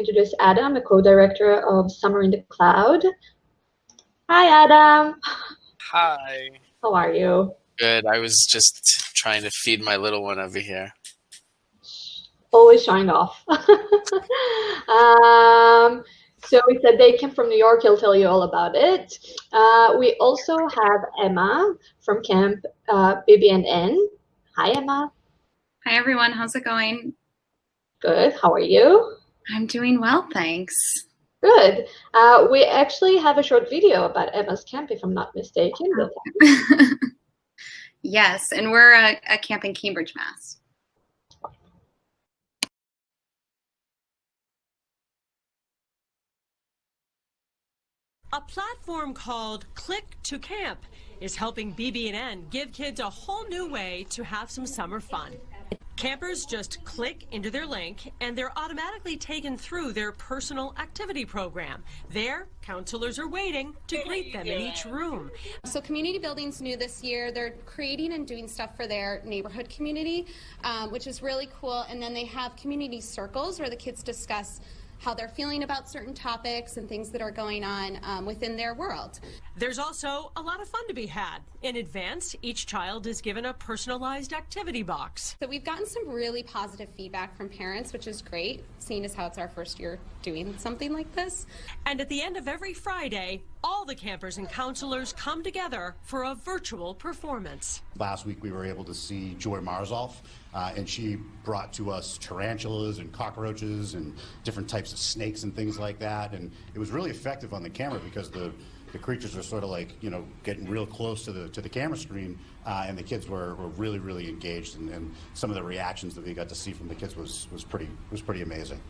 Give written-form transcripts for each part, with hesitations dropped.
Introduce Adam, the co-director of Summer in the Cloud. Hi, Adam. Hi. How are you? Good. I was just trying to feed my little one over here. Always showing off. So he said they came from New York. He'll tell you all about it. We also have Emma from camp BB&n. Hi, Emma. Hi, everyone. How's it going? Good. How are you? I'm doing well, thanks. Good. We actually have a short video about Emma's camp, if I'm not mistaken. Yes, and we're a camp in Cambridge, Mass. A platform called clickto.camp is helping BB&n give kids a whole new way to have some summer fun. Campers just click into their link and they're automatically taken through their personal activity program. There, counselors are waiting to greet them in each room. So Community Building's new this year. They're creating and doing stuff for their neighborhood community, which is really cool. And then they have community circles where the kids discuss how they're feeling about certain topics and things that are going on within their world. There's also a lot of fun to be had. In advance, each child is given a personalized activity box. So we've gotten some really positive feedback from parents, which is great, seeing as how it's our first year doing something like this. And at the end of every Friday, all the campers and counselors come together for a virtual performance. Last week we were able to see Joy Marzoff, and she brought to us tarantulas and cockroaches and different types of snakes and things like that. And it was really effective on the camera because the creatures are sort of like, you know, getting real close to the camera screen, and the kids were really engaged, and some of the reactions that we got to see from the kids was pretty amazing.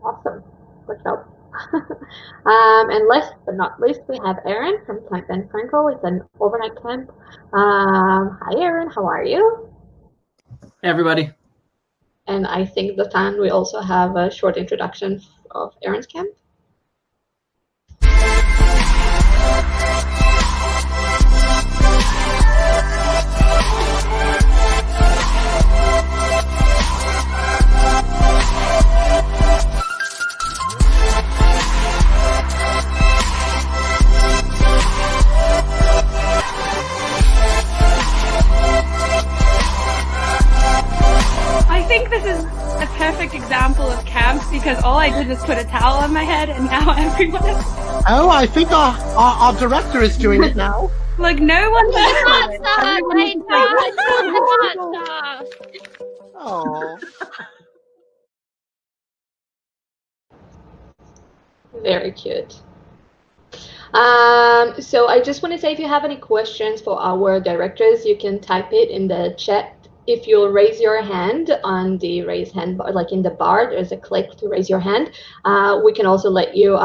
Awesome. Good job. And last but not least, we have Erin from Camp Frankel. It's an overnight camp. Hi, Erin. How are you? Hey, everybody. And I think Dotan, we also have a short introduction of Erin's camp. I think this is a perfect example of camp because all I did was put a towel on my head and now everyone is... Oh, I think our director is doing it now. Like, no one's doing it. Oh. Very cute. So I just want to say, if you have any questions for our directors, you can type it in the chat. If you'll raise your hand on the raise hand bar, like in the bar, there's a click to raise your hand. We can also let you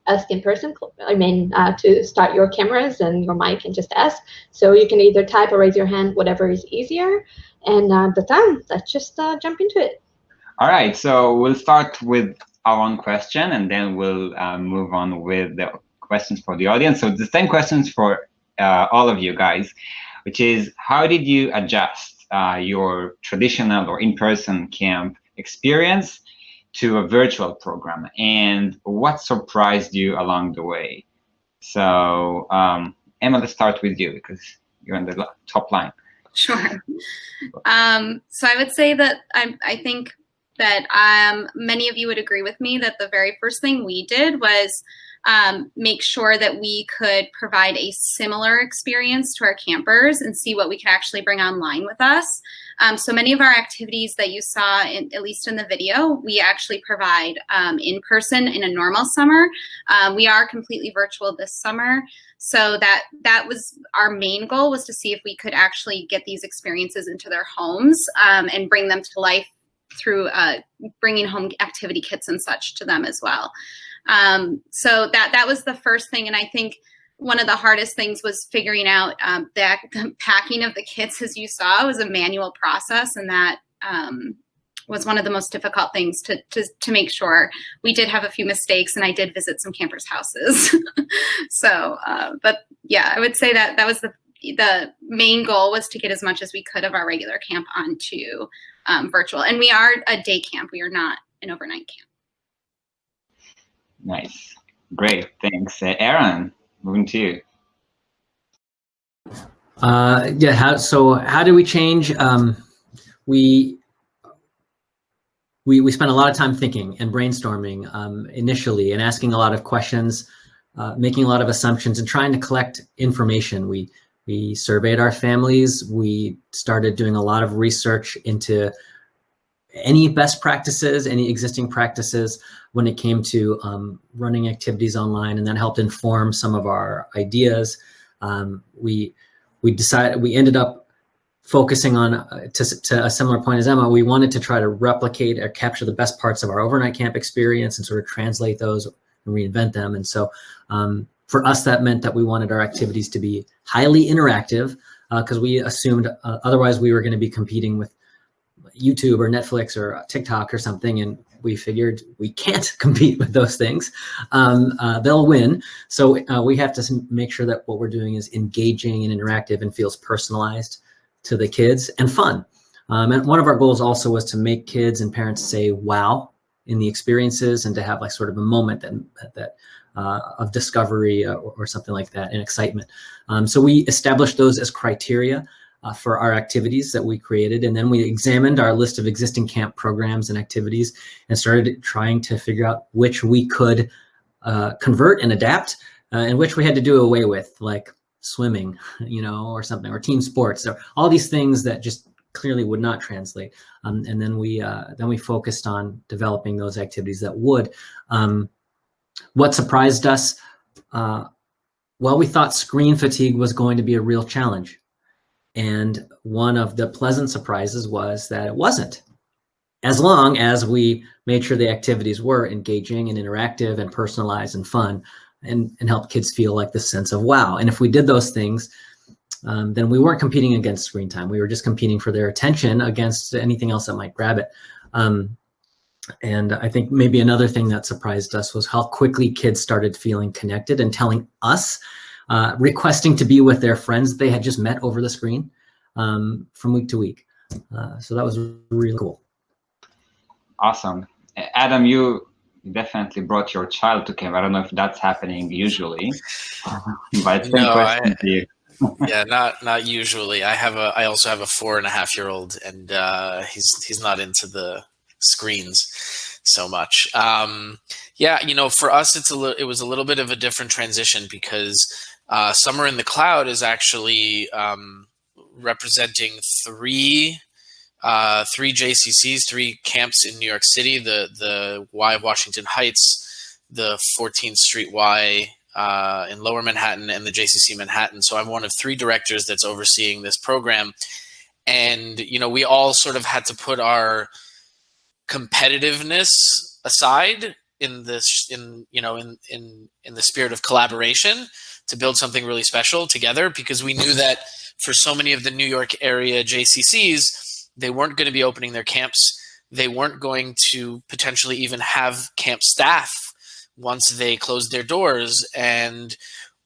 ask in person, to start your cameras and your mic and just ask. So you can either type or raise your hand, whatever is easier. And Dotan, let's just jump into it. All right, so we'll start with our own question and then we'll move on with the questions for the audience. So the same questions for all of you guys, which is, how did you adjust your traditional or in-person camp experience to a virtual program, and what surprised you along the way? So Emma, let's start with you because you're on the top line. Sure. So I would say that I think that many of you would agree with me that the very first thing we did was make sure that we could provide a similar experience to our campers and see what we could actually bring online with us. So many of our activities that you saw, at least in the video, we actually provide in person in a normal summer. We are completely virtual this summer. So that was our main goal, was to see if we could actually get these experiences into their homes and bring them to life through bringing home activity kits and such to them as well. So that was the first thing. And I think one of the hardest things was figuring out that the packing of the kits, as you saw, was a manual process. And that was one of the most difficult things to make sure. We did have a few mistakes, and I did visit some campers' houses. So, but yeah, I would say that was the main goal was to get as much as we could of our regular camp onto virtual. And we are a day camp. We are not an overnight camp. Nice. Great. Thanks. Aaron, moving to you. How do we change? We spent a lot of time thinking and brainstorming initially, and asking a lot of questions, making a lot of assumptions, and trying to collect information. We surveyed our families. We started doing a lot of research into any best practices, any existing practices when it came to running activities online, and that helped inform some of our ideas. We ended up focusing on, to a similar point as Emma, we wanted to try to replicate or capture the best parts of our overnight camp experience and sort of translate those and reinvent them. And so for us, that meant that we wanted our activities to be highly interactive, because we assumed otherwise we were going to be competing with YouTube or Netflix or TikTok or something, and we figured we can't compete with those things. They'll win. So we have to make sure that what we're doing is engaging and interactive and feels personalized to the kids and fun. And one of our goals also was to make kids and parents say wow in the experiences, and to have like sort of a moment that of discovery or something like that, and excitement. So we established those as criteria for our activities that we created. And then we examined our list of existing camp programs and activities and started trying to figure out which we could convert and adapt, and which we had to do away with, like swimming, or something, or team sports, or all these things that just clearly would not translate. And then we focused on developing those activities that would. What surprised us, well, we thought screen fatigue was going to be a real challenge. And one of the pleasant surprises was that it wasn't, as long as we made sure the activities were engaging and interactive and personalized and fun, and help kids feel like this sense of wow. And if we did those things, then we weren't competing against screen time. We were just competing for their attention against anything else that might grab it. And I think maybe another thing that surprised us was how quickly kids started feeling connected and telling us, requesting to be with their friends they had just met over the screen from week to week. So that was really cool. Awesome. Adam, you definitely brought your child to camp. I don't know if that's happening usually, but same question to you. Yeah, not usually. I also have a 4.5-year-old, and he's not into the screens so much. Yeah, for us, it was a little bit of a different transition, because Summer in the Cloud is actually representing three JCCs, 3 camps in New York City: the Y of Washington Heights, the 14th Street Y in Lower Manhattan, and the JCC Manhattan. So I'm one of 3 directors that's overseeing this program, and we all sort of had to put our competitiveness aside in the spirit of collaboration to build something really special together, because we knew that for so many of the New York area JCCs, they weren't going to be opening their camps. They weren't going to potentially even have camp staff once they closed their doors. And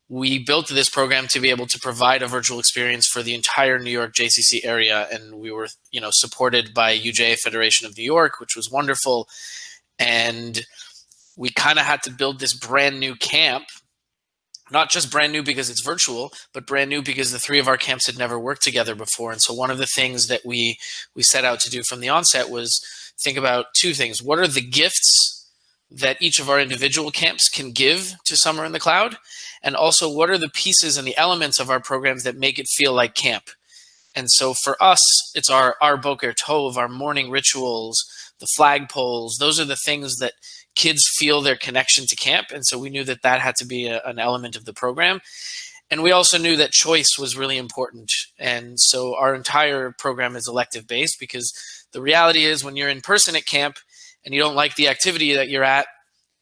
we built this program to be able to provide a virtual experience for the entire New York JCC area. And we were, supported by UJA Federation of New York, which was wonderful. And we kind of had to build this brand new camp, not just brand new because it's virtual, but brand new because the 3 of our camps had never worked together before. And so one of the things that we set out to do from the onset was think about 2 things. What are the gifts that each of our individual camps can give to Summer in the Cloud? And also, what are the pieces and the elements of our programs that make it feel like camp? And so for us, it's our Boker Tov, our morning rituals, the flagpoles. Those are the things that kids feel their connection to camp. And so we knew that had to be an element of the program. And we also knew that choice was really important. And so our entire program is elective based, because the reality is when you're in person at camp and you don't like the activity that you're at,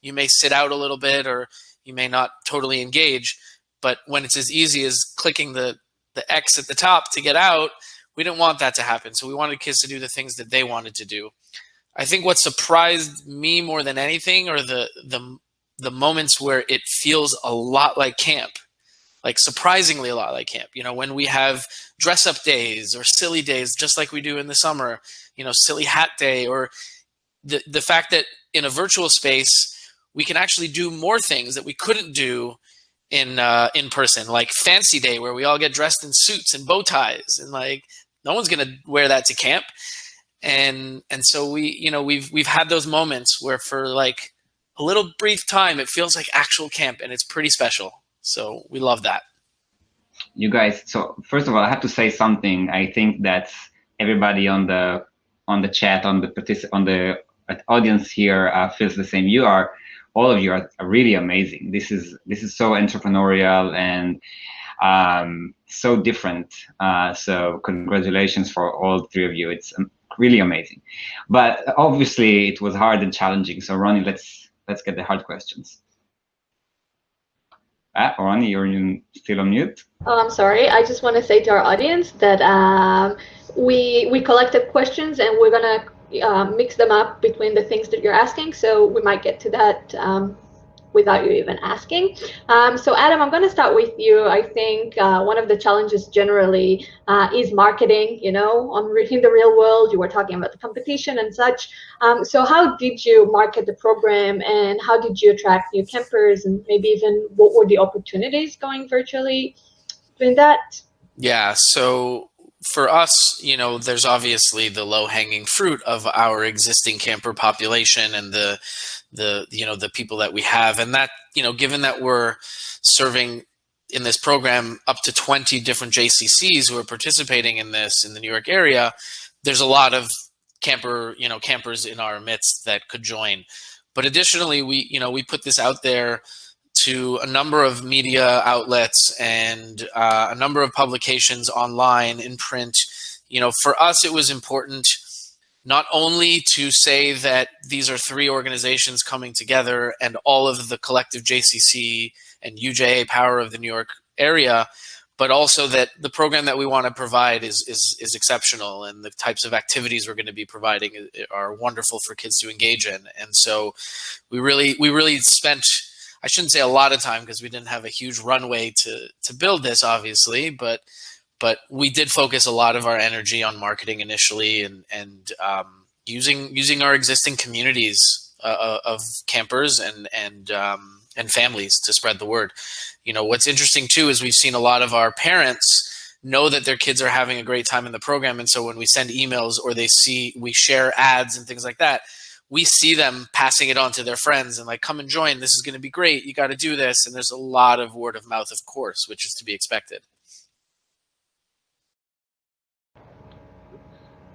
you may sit out a little bit, or you may not totally engage. But when it's as easy as clicking the X at the top to get out, we didn't want that to happen. So we wanted kids to do the things that they wanted to do. I think what surprised me more than anything are the moments where it feels a lot like camp. like surprisingly a lot like camp. You know, when we have dress up days or silly days, just like we do in the summer, you know, silly hat day, or the fact that in a virtual space, we can actually do more things that we couldn't do in person, like fancy day where we all get dressed in suits and bow ties, and like no one's going to wear that to camp. And so we've had those moments where for like a little brief time, it feels like actual camp, and it's pretty special. So we love that. You guys, so first of all, I have to say something. I think that everybody on the chat, on the audience here feels the same. All of you are really amazing. This is so entrepreneurial and so different. So congratulations for all three of you. It's really amazing. But obviously it was hard and challenging. So Roni, let's get the hard questions. Roni, you're still on mute. Oh, I'm sorry. I just want to say to our audience that we collected questions, and we're gonna mix them up between the things that you're asking. So we might get to that without you even asking. So Adam, I'm going to start with you. I think one of the challenges generally is marketing. You know, in the real world, you were talking about the competition and such. So how did you market the program, and how did you attract new campers, and maybe even what were the opportunities going virtually doing that? Yeah, so for us, you know, there's obviously the low-hanging fruit of our existing camper population and the people that we have, and that, you know, given that we're serving in this program up to 20 different JCCs who are participating in this in the New York area, there's a lot of campers in our midst that could join. But additionally, we put this out there to a number of media outlets and a number of publications online, in print. You know, for us, it was important not only to say that these are three organizations coming together and all of the collective JCC and UJA power of the New York area, but also that the program that we want to provide is exceptional, and the types of activities we're going to be providing are wonderful for kids to engage in. And so we really spent, I shouldn't say a lot of time because we didn't have a huge runway to build this, obviously, but we did focus a lot of our energy on marketing initially, and using our existing communities of campers and families to spread the word. You know, what's interesting too is we've seen a lot of our parents know that their kids are having a great time in the program, and so when we send emails or we share ads and things like that, we see them passing it on to their friends and like, come and join. This is going to be great. You got to do this. And there's a lot of word of mouth, of course, which is to be expected.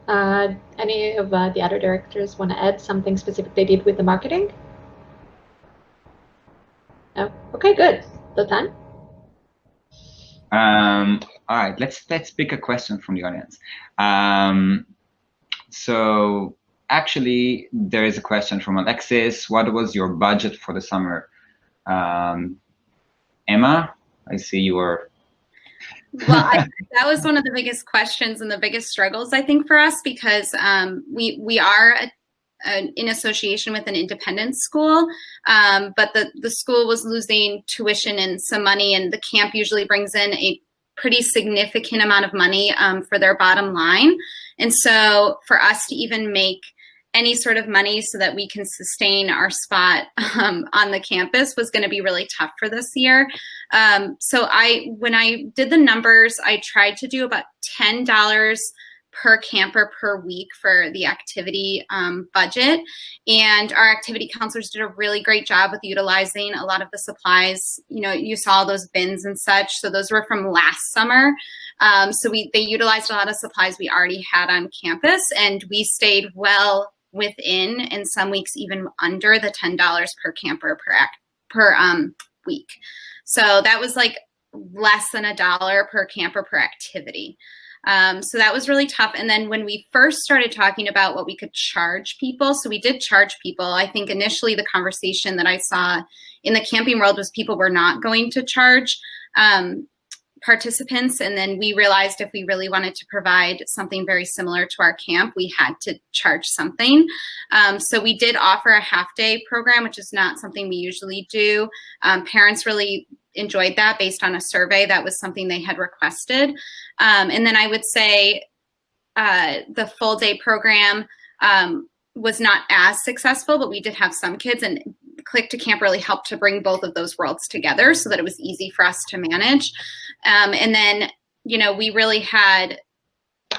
Any of the other directors want to add something specific they did with the marketing? No? Okay, good. Dotan? All right, let's pick a question from the audience. So actually, there is a question from Alexis. What was your budget for the summer? Emma, I see you were. Well, that was one of the biggest questions and the biggest struggles, I think, for us, because we are in association with an independent school, but the school was losing tuition and some money, and the camp usually brings in a pretty significant amount of money for their bottom line. And so for us to even make any sort of money so that we can sustain our spot on the campus was going to be really tough for this year. So when I did the numbers, I tried to do about $10 per camper per week for the activity budget. And our activity counselors did a really great job with utilizing a lot of the supplies. You know, you saw those bins and such. So those were from last summer. So they utilized a lot of supplies we already had on campus, and we stayed well within, in some weeks even under, the $10 per camper per week. So that was like less than $1 per camper per activity. So that was really tough. And then when we first started talking about what we could charge people, so we did charge people. I think initially the conversation that I saw in the camping world was people were not going to charge participants. And then we realized if we really wanted to provide something very similar to our camp, we had to charge something. So we did offer a half-day program, which is not something we usually do. Parents really enjoyed that based on a survey. That was something they had requested. And then I would say the full day program was not as successful, but we did have some kids, and Click2Camp really helped to bring both of those worlds together so that it was easy for us to manage. And then, you know, we really had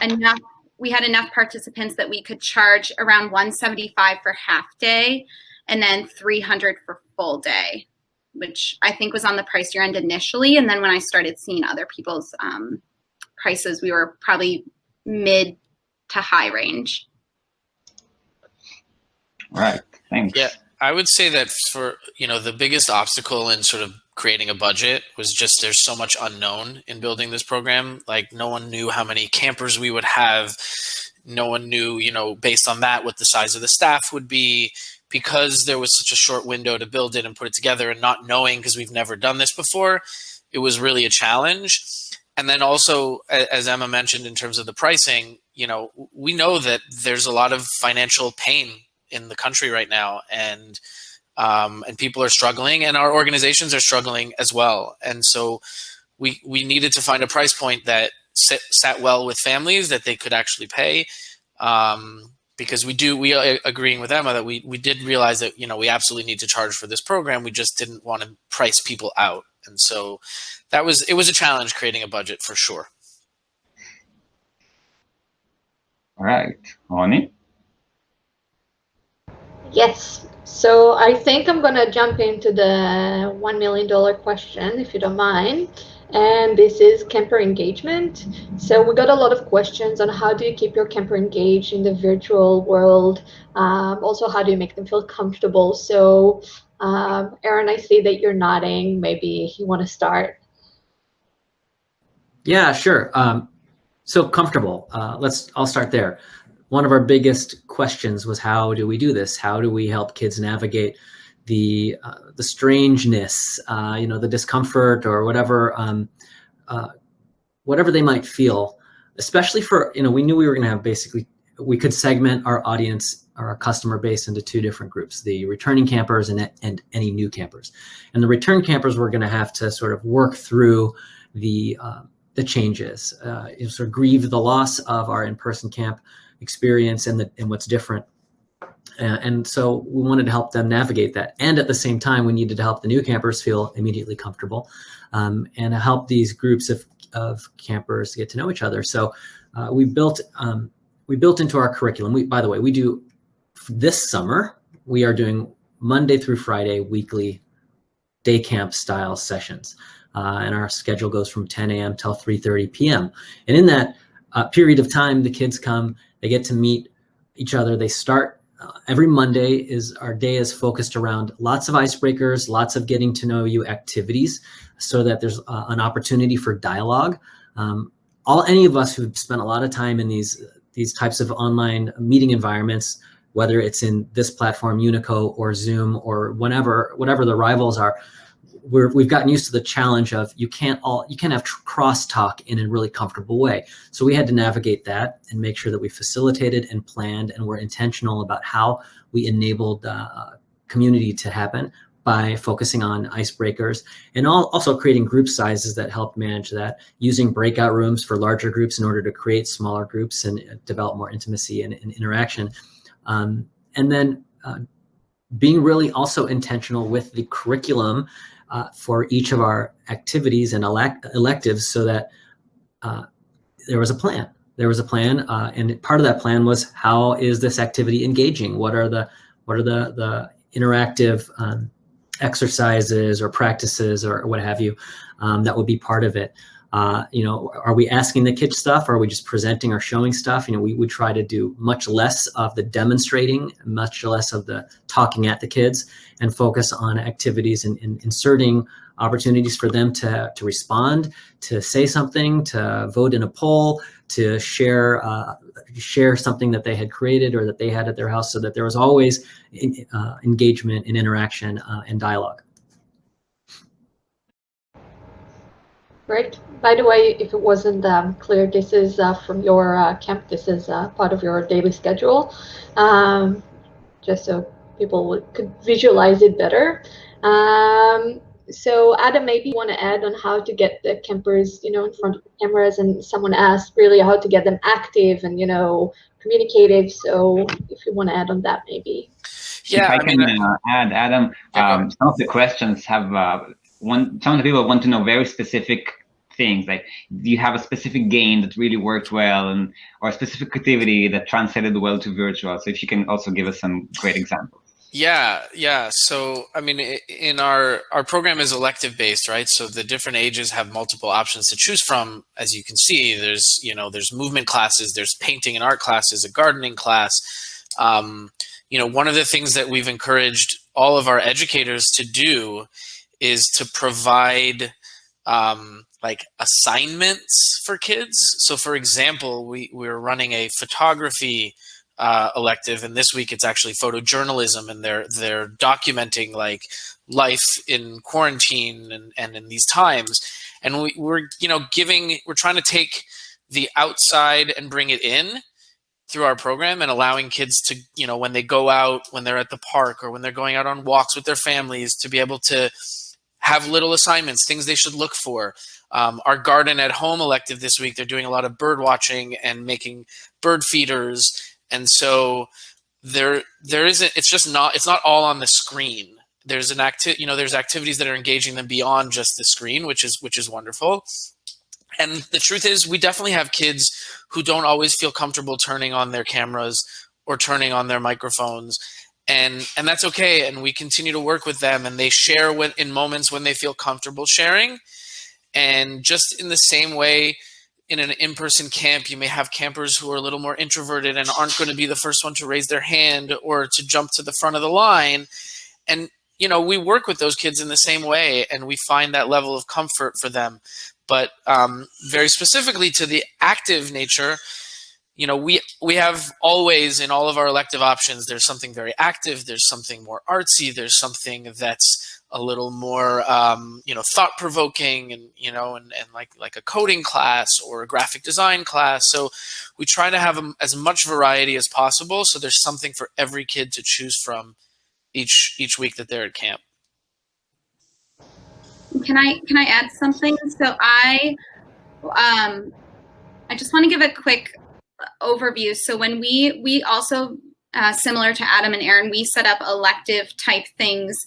enough participants that we could charge around $175 for half day and then $300 for full day, which I think was on the pricier end initially. And then when I started seeing other people's prices, we were probably mid to high range. All right, thanks. Yeah, I would say that for, you know, the biggest obstacle in sort of creating a budget was just there's so much unknown in building this program. Like no one knew how many campers we would have. No one knew, you know, based on that, what the size of the staff would be, because there was such a short window to build it and put it together, and not knowing, because we've never done this before, it was really a challenge. And then also, as Emma mentioned, in terms of the pricing, you know, we know that there's a lot of financial pain in the country right now, and people are struggling, and our organizations are struggling as well. And so we needed to find a price point that sat well with families that they could actually pay. Because we are agreeing with Emma that we did realize that, you know, we absolutely need to charge for this program. We just didn't want to price people out. And so it was a challenge creating a budget for sure. All right, Roni? Yes. So I think I'm going to jump into the $1 million question, if you don't mind. And this is camper engagement. So we got a lot of questions on how do you keep your camper engaged in the virtual world? Also, how do you make them feel comfortable? So Aaron, I see that you're nodding. Maybe you want to start. Yeah, sure. So comfortable. I'll start there. One of our biggest questions was, how do we do this? How do we help kids navigate the strangeness, you know, the discomfort, or whatever they might feel, especially for, you know, we knew we were going to have we could segment our audience or our customer base into two different groups, the returning campers and any new campers. And the return campers were going to have to sort of work through the changes, you know, sort of grieve the loss of our in-person camp experience and what's different. And so we wanted to help them navigate that. And at the same time, we needed to help the new campers feel immediately comfortable, and help these groups of campers get to know each other. So we built into our curriculum. By the way, we do this summer, we are doing Monday through Friday weekly day camp style sessions. And our schedule goes from 10 a.m. till 3:30 p.m. And in that period of time, the kids come, they get to meet each other. They start every Monday our day is focused around lots of icebreakers, lots of getting to know you activities, so that there's an opportunity for dialogue. Any of us who've spent a lot of time in these types of online meeting environments, whether it's in this platform, Unico or Zoom or whatever the rivals are, we've gotten used to the challenge of you can't have crosstalk in a really comfortable way. So we had to navigate that and make sure that we facilitated and planned and were intentional about how we enabled community to happen by focusing on icebreakers, and also creating group sizes that helped manage that, using breakout rooms for larger groups in order to create smaller groups and develop more intimacy and interaction. And then being really also intentional with the curriculum for each of our activities and electives, so that there was a plan. And part of that plan was, how is this activity engaging? What are the interactive exercises or practices or what have you that would be part of it? You know, are we asking the kids stuff, or are we just presenting or showing stuff? You know, we try to do much less of the demonstrating, much less of the talking at the kids, and focus on activities and inserting opportunities for them to respond, to say something, to vote in a poll, to share something that they had created or that they had at their house, so that there was always engagement and interaction and dialogue. Great. By the way, if it wasn't clear, this is from your camp. This is part of your daily schedule, just so people could visualize it better. So Adam, maybe you want to add on how to get the campers, in front of cameras, and someone asked really how to get them active and, communicative. So if you want to add on that, maybe. Yeah, if I can add, Adam, some of the questions have some of the people want to know very specific things, like do you have a specific game that really worked well, or a specific activity that translated well to virtual? So if you can also give us some great examples. Yeah. So, I mean, in our program is elective based, right? So the different ages have multiple options to choose from. As you can see, there's movement classes, there's painting and art classes, a gardening class. One of the things that we've encouraged all of our educators to do is to provide like assignments for kids. So for example, we're running a photography elective, and this week it's actually photojournalism, and they're documenting like life in quarantine and in these times. And we're trying to take the outside and bring it in through our program, and allowing kids to, when they go out, when they're at the park or when they're going out on walks with their families, to be able to have little assignments, things they should look for. Our garden at home elective this week, they're doing a lot of bird watching and making bird feeders. And so it's not all on the screen. There's there's activities that are engaging them beyond just the screen, which is wonderful. And the truth is, we definitely have kids who don't always feel comfortable turning on their cameras or turning on their microphones. And that's okay. And we continue to work with them, and they share in moments when they feel comfortable sharing. And just in the same way, in an in-person camp, you may have campers who are a little more introverted and aren't going to be the first one to raise their hand or to jump to the front of the line. And, we work with those kids in the same way, and we find that level of comfort for them. But very specifically to the active nature, we have always, in all of our elective options, there's something very active, there's something more artsy, there's something that's a little more, thought-provoking, and like a coding class or a graphic design class. So we try to have as much variety as possible, so there's something for every kid to choose from each week that they're at camp. Can I add something? So I just want to give a quick overview. So when we also, similar to Adam and Aaron, we set up elective type things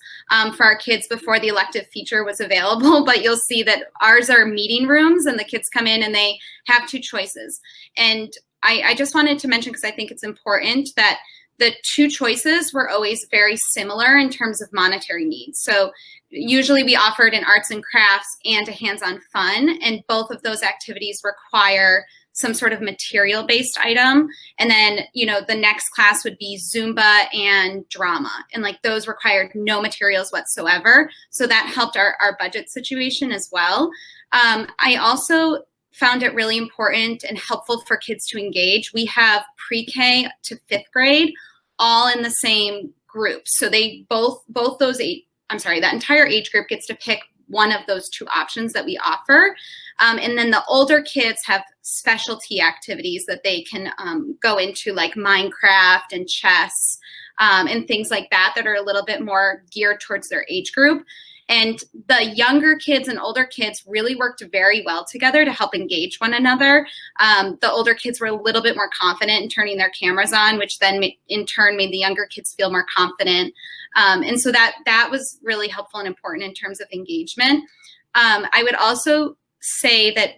for our kids before the elective feature was available. But you'll see that ours are meeting rooms, and the kids come in and they have two choices. And I just wanted to mention, because I think it's important, that the two choices were always very similar in terms of monetary needs. So usually we offered an arts and crafts and a hands-on fun, and both of those activities require some sort of material-based item. And then, the next class would be Zumba and drama. And those required no materials whatsoever. So that helped our budget situation as well. I also found it really important and helpful for kids to engage. We have pre-K to 5th grade all in the same group. So they that entire age group gets to pick one of those two options that we offer. And then the older kids have specialty activities that they can go into, like Minecraft and chess and things like that are a little bit more geared towards their age group. And the younger kids and older kids really worked very well together to help engage one another. The older kids were a little bit more confident in turning their cameras on, which then in turn made the younger kids feel more confident. And so that was really helpful and important in terms of engagement. I would also say that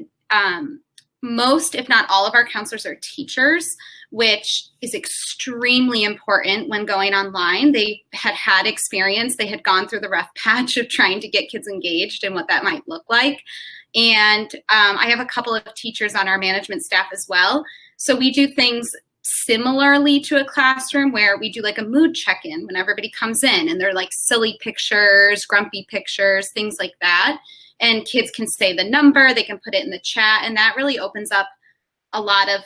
most, if not all, of our counselors are teachers, which is extremely important when going online. They had experience. They had gone through the rough patch of trying to get kids engaged and what that might look like. And I have a couple of teachers on our management staff as well. So we do things similarly to a classroom, where we do like a mood check-in when everybody comes in, and they're like silly pictures, grumpy pictures, things like that. And kids can say the number, they can put it in the chat, and that really opens up a lot of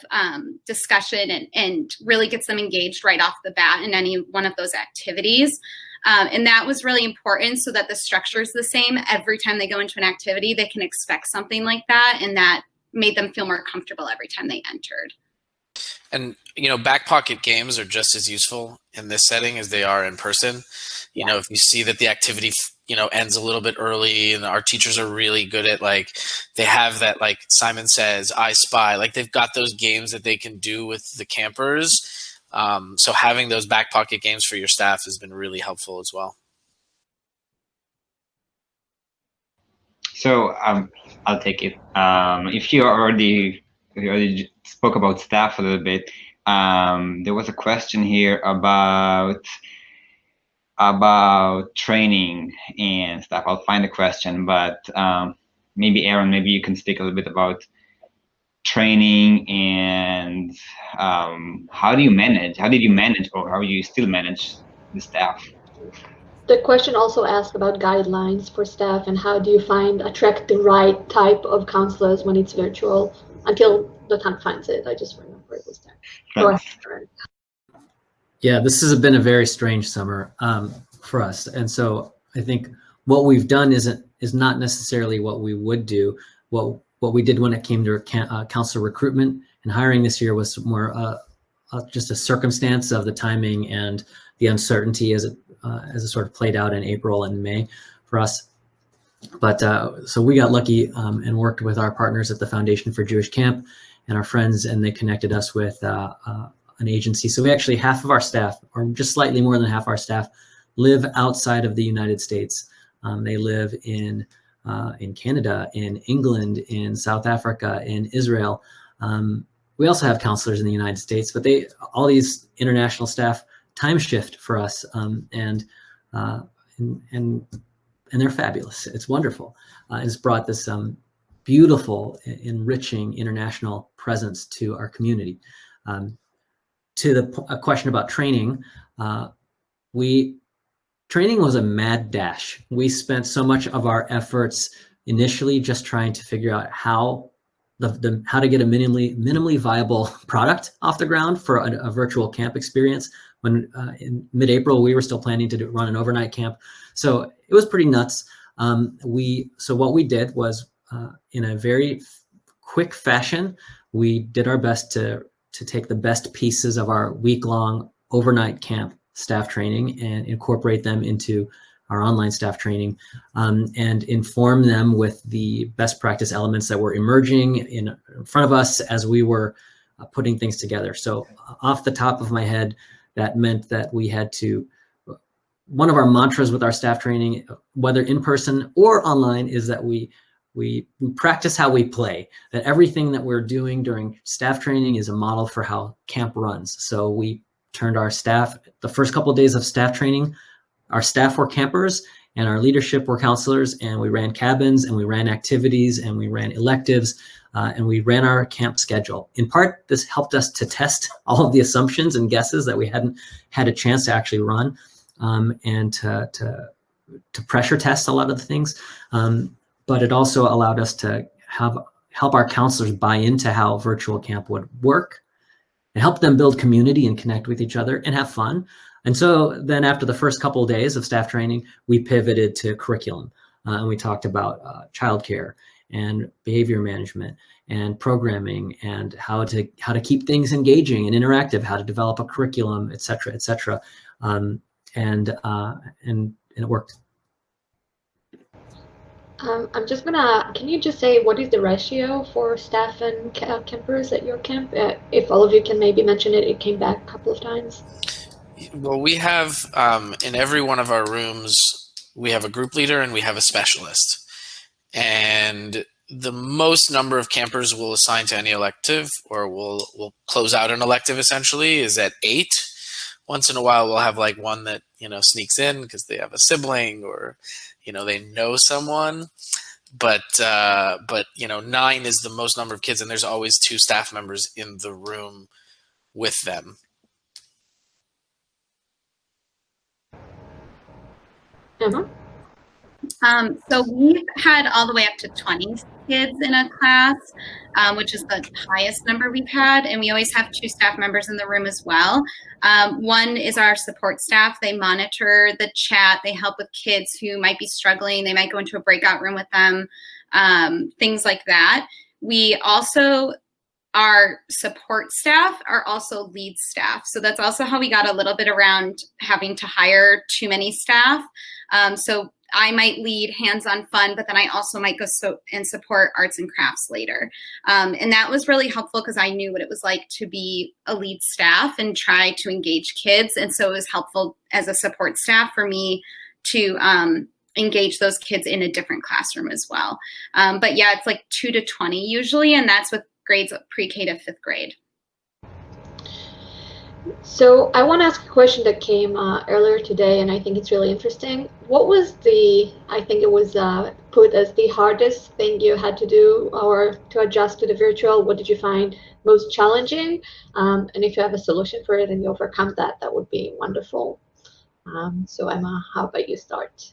discussion and really gets them engaged right off the bat in any one of those activities. And that was really important, so that the structure is the same. Every time they go into an activity, they can expect something like that, and that made them feel more comfortable every time they entered. And, back pocket games are just as useful in this setting as they are in person. If you see that the activity, ends a little bit early, and our teachers are really good at they have that Simon Says, I Spy, they've got those games that they can do with the campers. So having those back pocket games for your staff has been really helpful as well. So I'll take it. If you already spoke about staff a little bit, there was a question here about training and stuff. I'll find the question, but maybe Aaron, maybe you can speak a little bit about training and how did you manage, or how you still manage the staff? The question also asked about guidelines for staff and how do you attract the right type of counselors when it's virtual until Dotan finds it. I just remember it was there. Go ahead. Yeah, this has been a very strange summer for us. And so I think what we've done is not necessarily what we would do. What we did when it came to counselor recruitment and hiring this year was more just a circumstance of the timing and the uncertainty as it sort of played out in April and May for us. But so we got lucky and worked with our partners at the Foundation for Jewish Camp and our friends, and they connected us with an agency. So we actually, half of our staff, or just slightly more than half our staff, live outside of the United States. They live in Canada, in England, in South Africa, in Israel. We also have counselors in the United States, but all these international staff time shift for us, and they're fabulous. It's wonderful. It's brought this beautiful, enriching international presence to our community. To the question about training, training was a mad dash. We spent so much of our efforts initially just trying to figure out how to get a minimally viable product off the ground for a virtual camp experience. When in mid-April, we were still planning to run an overnight camp. So it was pretty nuts. So what we did was in a very quick fashion, we did our best to take the best pieces of our week-long overnight camp staff training and incorporate them into our online staff training, and inform them with the best practice elements that were emerging in front of us as we were putting things together. So off the top of my head, that meant that we had to, one of our mantras with our staff training, whether in person or online, is that we practice how we play, that everything that we're doing during staff training is a model for how camp runs. So we turned our staff, the first couple of days of staff training, our staff were campers and our leadership were counselors, and we ran cabins and we ran activities and we ran electives and we ran our camp schedule. In part, this helped us to test all of the assumptions and guesses that we hadn't had a chance to actually run, and to pressure test a lot of the things. But it also allowed us to help our counselors buy into how virtual camp would work and help them build community and connect with each other and have fun. And so then after the first couple of days of staff training, we pivoted to curriculum, and we talked about childcare and behavior management and programming and how to keep things engaging and interactive, how to develop a curriculum, et cetera, et cetera. And it worked. I'm just can you just say what is the ratio for staff and campers at your camp? If all of you can maybe mention it, it came back a couple of times. Well, we have, in every one of our rooms, we have a group leader and we have a specialist. And the most number of campers we'll assign to any elective, or we'll close out an elective essentially, is at 8. Once in a while, we'll have like one that, sneaks in because they have a sibling or, they know someone. But 9 is the most number of kids, and there's always 2 staff members in the room with them. So we've had all the way up to 20 kids in a class, which is the highest number we've had. And we always have 2 staff members in the room as well. One is our support staff. They monitor the chat. They help with kids who might be struggling. They might go into a breakout room with them, things like that. We also, our support staff are also lead staff. So that's also how we got a little bit around having to hire too many staff. So I might lead hands-on fun, but then I also might go and support arts and crafts later. And that was really helpful because I knew what it was like to be a lead staff and try to engage kids. And so it was helpful as a support staff for me to engage those kids in a different classroom as well. But yeah, it's like 2 to 20 usually, and that's with grades pre-K to 5th grade. So I want to ask a question that came earlier today, and I think it's really interesting. What was I think it was put as the hardest thing you had to do or to adjust to the virtual? What did you find most challenging? And if you have a solution for it and you overcome that, that would be wonderful. So Emma, how about you start?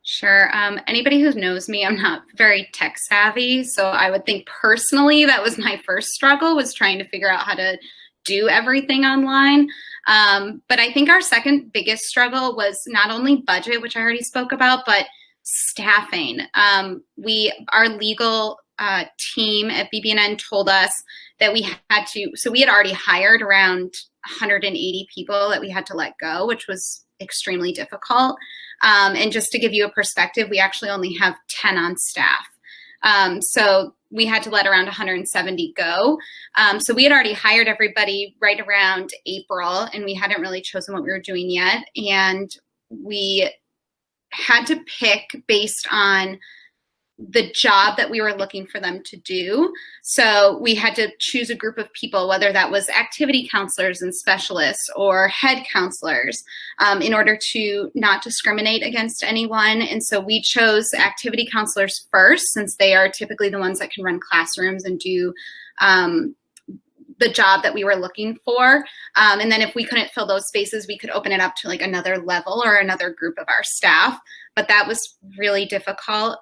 Sure. Anybody who knows me, I'm not very tech savvy. So I would think personally that was my first struggle, was trying to figure out how to do everything online. But I think our second biggest struggle was not only budget, which I already spoke about, but staffing. Our legal team at BB&n told us that we had to, so we had already hired around 180 people that we had to let go, which was extremely difficult. And just to give you a perspective, we actually only have 10 on staff. So we had to let around 170 go. So we had already hired everybody right around April, and we hadn't really chosen what we were doing yet. And we had to pick based on the job that we were looking for them to do. So we had to choose a group of people, whether that was activity counselors and specialists or head counselors, in order to not discriminate against anyone. And so we chose activity counselors first, since they are typically the ones that can run classrooms and do the job that we were looking for. And then if we couldn't fill those spaces, we could open it up to like another level or another group of our staff. But that was really difficult.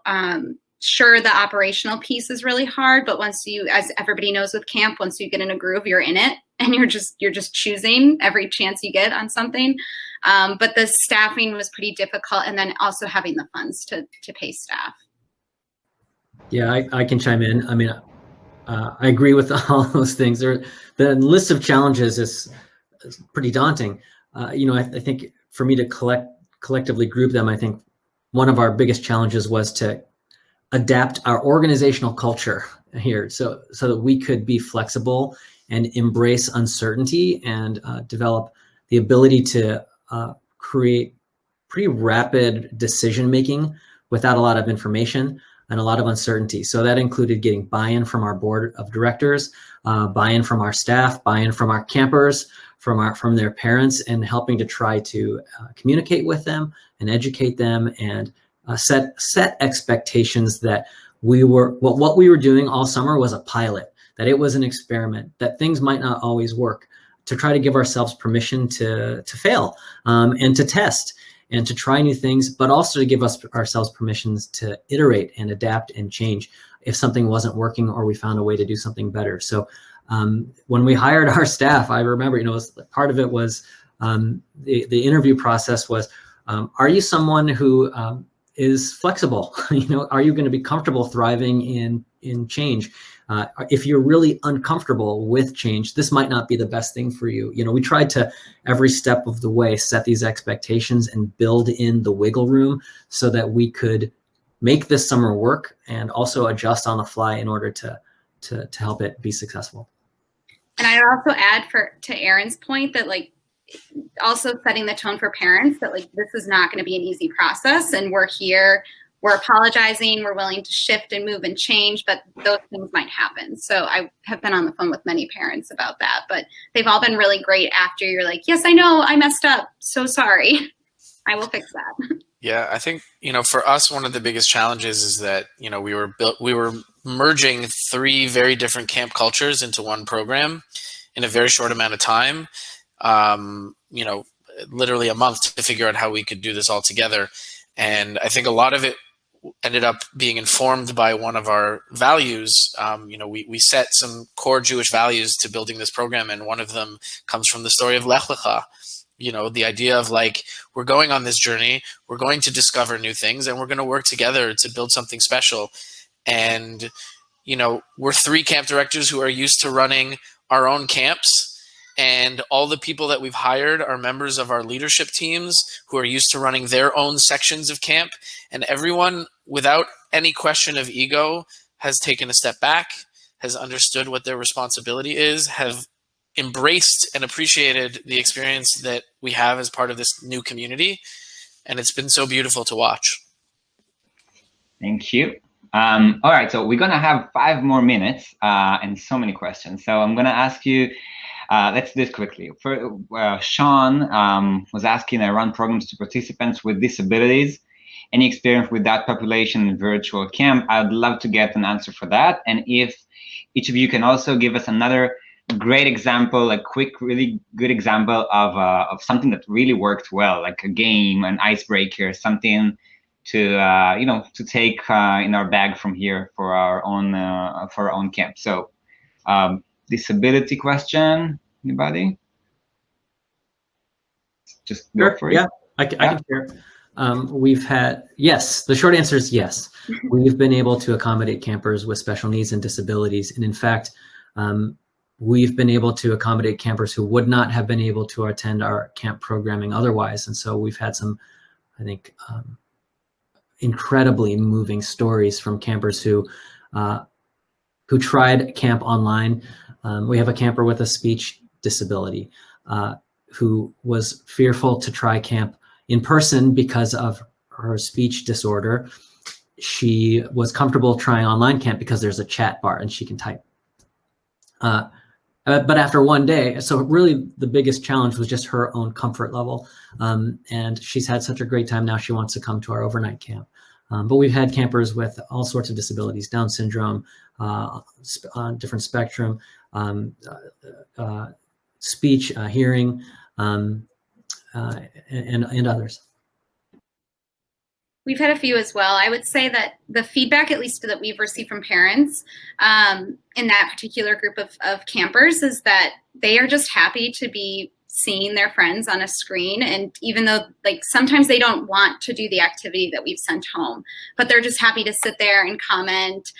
Sure, the operational piece is really hard, but once you, as everybody knows with camp, once you get in a groove, you're in it, and you're just choosing every chance you get on something. But the staffing was pretty difficult, and then also having the funds to pay staff. Yeah, I can chime in. I mean, I agree with all those things. The list of challenges is pretty daunting. I think for me to collectively group them, I think one of our biggest challenges was to adapt our organizational culture here so that we could be flexible and embrace uncertainty and develop the ability to create pretty rapid decision making without a lot of information and a lot of uncertainty. So that included getting buy-in from our board of directors, buy-in from our staff, buy-in from our campers, from their parents, and helping to try to communicate with them and educate them and set expectations that what we were doing all summer was a pilot, that it was an experiment, that things might not always work, to try to give ourselves permission to fail and to test and to try new things, but also to give ourselves permissions to iterate and adapt and change if something wasn't working or we found a way to do something better. So when we hired our staff, I remember, part of it was the interview process was, are you someone who is flexible? Are you going to be comfortable thriving in change? If you're really uncomfortable with change, this might not be the best thing for you. We tried to every step of the way set these expectations and build in the wiggle room so that we could make this summer work and also adjust on the fly in order to help it be successful. And I'd also add to Erin's point that also setting the tone for parents that this is not going to be an easy process, and we're here, we're apologizing, we're willing to shift and move and change, but those things might happen. So I have been on the phone with many parents about that, but they've all been really great after you're like, yes, I know I messed up, so sorry, I will fix that. Yeah, I think, for us, one of the biggest challenges is that, we were merging 3 very different camp cultures into one program in a very short amount of time. Literally a month to figure out how we could do this all together. And I think a lot of it ended up being informed by one of our values. We set some core Jewish values to building this program, and one of them comes from the story of Lech Lecha. The idea of we're going on this journey, we're going to discover new things, and we're going to work together to build something special. And, we're 3 camp directors who are used to running our own camps. And all the people that we've hired are members of our leadership teams who are used to running their own sections of camp. And everyone, without any question of ego, has taken a step back, has understood what their responsibility is, have embraced and appreciated the experience that we have as part of this new community. And it's been so beautiful to watch. Thank you. All right, so we're going to have 5 more minutes and so many questions. So I'm going to ask you, let's do this quickly. Sean was asking, I run programs to participants with disabilities. Any experience with that population in virtual camp? I'd love to get an answer for that. And if each of you can also give us another great example, a quick, really good example of something that really worked well, like a game, an icebreaker, something to to take in our bag from here for our own camp. So disability question, anybody? Just go for it. Yeah, I can share. We've had, yes, the short answer is yes. We've been able to accommodate campers with special needs and disabilities. And in fact, we've been able to accommodate campers who would not have been able to attend our camp programming otherwise. And so we've had some, I think, incredibly moving stories from campers who tried camp online. We have a camper with a speech disability who was fearful to try camp in person because of her speech disorder. She was comfortable trying online camp because there's a chat bar and she can type. But after one day, so really the biggest challenge was just her own comfort level. And she's had such a great time now, she wants to come to our overnight camp. But we've had campers with all sorts of disabilities, Down syndrome, different spectrum, speech, hearing, and others. We've had a few as well. I would say that the feedback, at least that we've received from parents in that particular group of campers, is that they are just happy to be seeing their friends on a screen. And even though like sometimes they don't want to do the activity that we've sent home, but they're just happy to sit there and comment,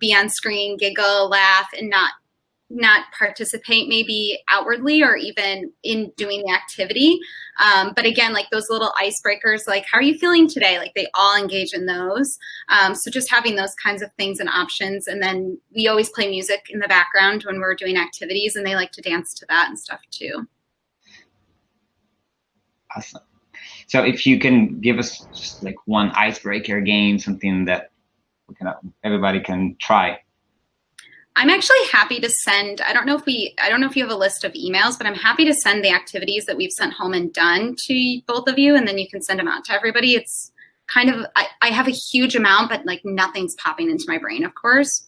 be on screen, giggle, laugh, and not participate maybe outwardly or even in doing the activity. But again, like those little icebreakers, like, how are you feeling today? Like they all engage in those. So just having those kinds of things and options. And then we always play music in the background when we're doing activities, and they like to dance to that and stuff too. Awesome. So if you can give us just like one icebreaker game, something that everybody can try. I'm actually happy to send, I don't know if you have a list of emails, but I'm happy to send the activities that we've sent home and done to both of you, and then you can send them out to everybody. It's kind of, I have a huge amount, but like nothing's popping into my brain, of course.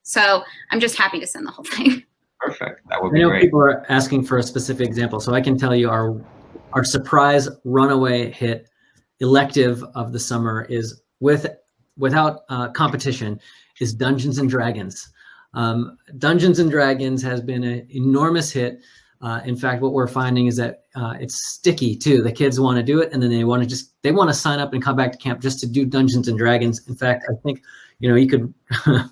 So I'm just happy to send the whole thing. Perfect. That would be great. I know people are asking for a specific example, so I can tell you our surprise runaway hit elective of the summer is without competition is Dungeons and Dragons. Dungeons and Dragons has been an enormous hit. In fact, what we're finding is that it's sticky too. The kids want to do it, and then they want to sign up and come back to camp just to do Dungeons and Dragons. In fact, I think you could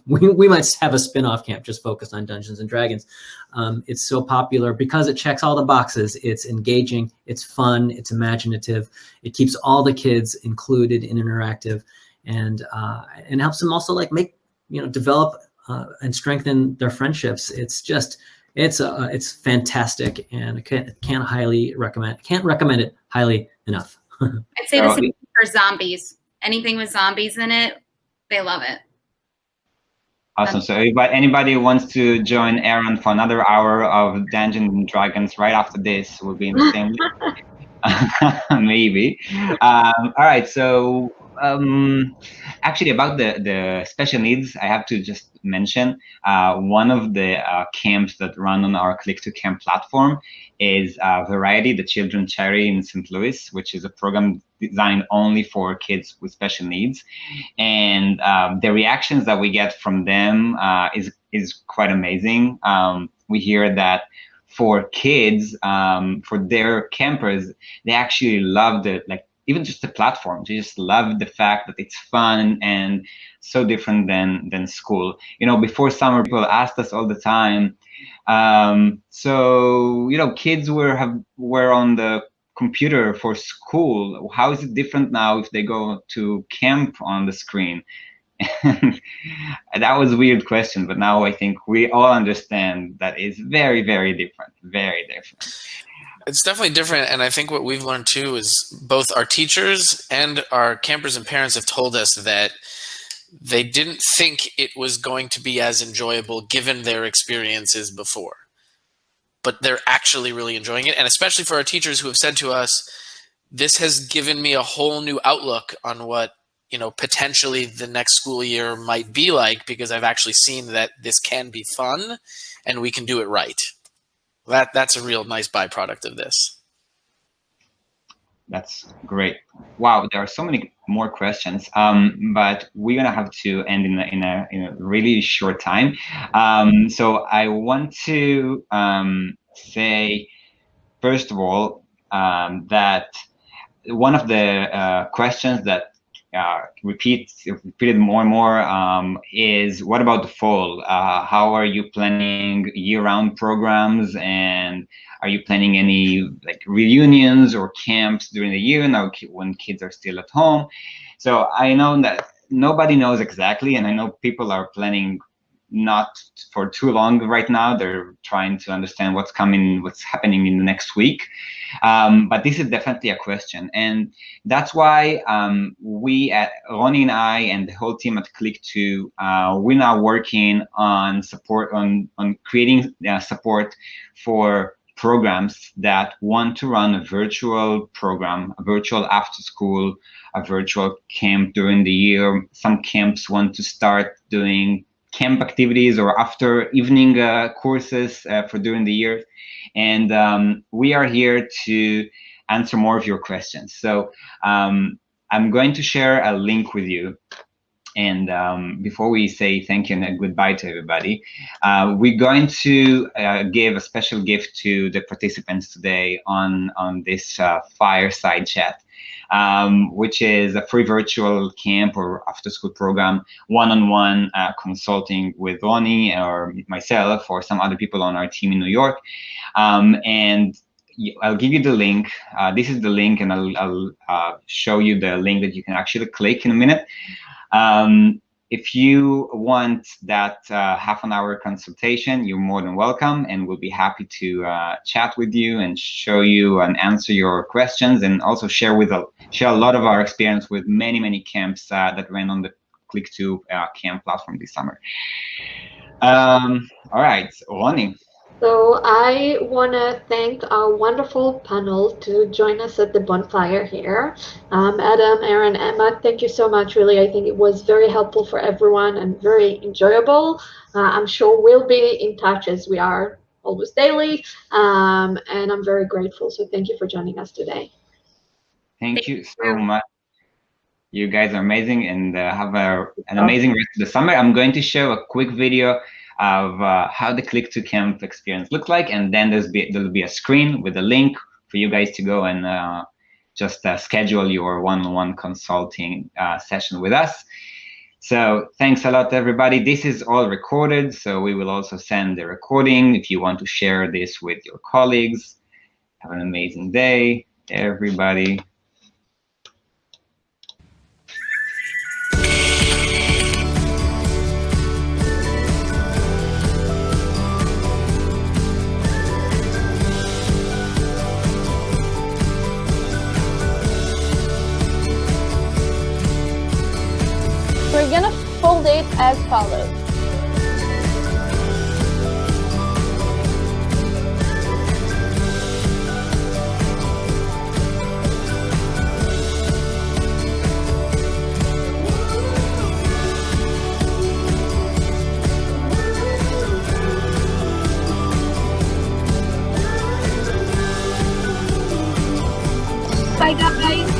we might have a spin-off camp just focused on Dungeons and Dragons. It's so popular because it checks all the boxes. It's engaging, it's fun, it's imaginative. It keeps all the kids included and interactive, and helps them also like make develop and strengthen their friendships. It's fantastic, and I can't recommend it highly enough. I'd say the same for zombies. Anything with zombies in it, they love it. Awesome. So if anybody wants to join Aaron for another hour of Dungeons and Dragons right after this, we'll be in the same maybe. All right. So actually about the special needs, I have to just mention one of the camps that run on our click-to-camp platform is Variety, the Children Charity in St. Louis, which is a program designed only for kids with special needs. And the reactions that we get from them is quite amazing. We hear that for kids, for their campers, they actually loved it. Like even just the platform. They just love the fact that it's fun and so different than school. Before summer, people asked us all the time. So kids were on the computer for school. How is it different now if they go to camp on the screen? And that was a weird question, but now I think we all understand that it's very, very different. Very different. It's definitely different, and I think what we've learned too is both our teachers and our campers and parents have told us that they didn't think it was going to be as enjoyable given their experiences before. But they're actually really enjoying it, and especially for our teachers who have said to us, this has given me a whole new outlook on what potentially the next school year might be like, because I've actually seen that this can be fun and we can do it right. That's a real nice byproduct of this. That's great. Wow, there are so many more questions, but we're gonna have to end in a really short time. So I want to say, first of all, that one of the questions that repeated more and more is, what about the fall? How are you planning year-round programs, and are you planning any reunions or camps during the year now when kids are still at home? So I know that nobody knows exactly, and I know people are planning not for too long right now. They're trying to understand what's happening in the next week. But this is definitely a question. And that's why we at Roni and I and the whole team at Click2, we're now working on support, on creating support for programs that want to run a virtual program, a virtual after school, a virtual camp during the year. Some camps want to start doing camp activities or after evening courses for during the year. And we are here to answer more of your questions. So I'm going to share a link with you. And before we say thank you and goodbye to everybody, we're going to give a special gift to the participants today on this Fireside chat, which is a free virtual camp or after-school program, one-on-one consulting with Roni or myself or some other people on our team in New York. And I'll give you the link. This is the link, and I'll show you the link that you can actually click in a minute. If you want that half an hour consultation, you're more than welcome, and we'll be happy to chat with you and show you and answer your questions, and also share a lot of our experience with many camps that ran on the Click2 camp platform this summer. All right, Roni. So I want to thank our wonderful panel to join us at the bonfire here. Adam, Aaron, Emma, thank you so much. Really, I think it was very helpful for everyone and very enjoyable. I'm sure we'll be in touch as we are almost daily, and I'm very grateful. So thank you for joining us today. Thank you so much. You guys are amazing, and have an amazing rest of the summer. I'm going to show a quick video of how the Click2 camp experience looks like, and then there'll be a screen with a link for you guys to go and just schedule your one-on-one consulting session with us. So thanks a lot, everybody. This is all recorded, so we will also send the recording if you want to share this with your colleagues. Have an amazing day, everybody. We're gonna fold it as follows. Bye guys.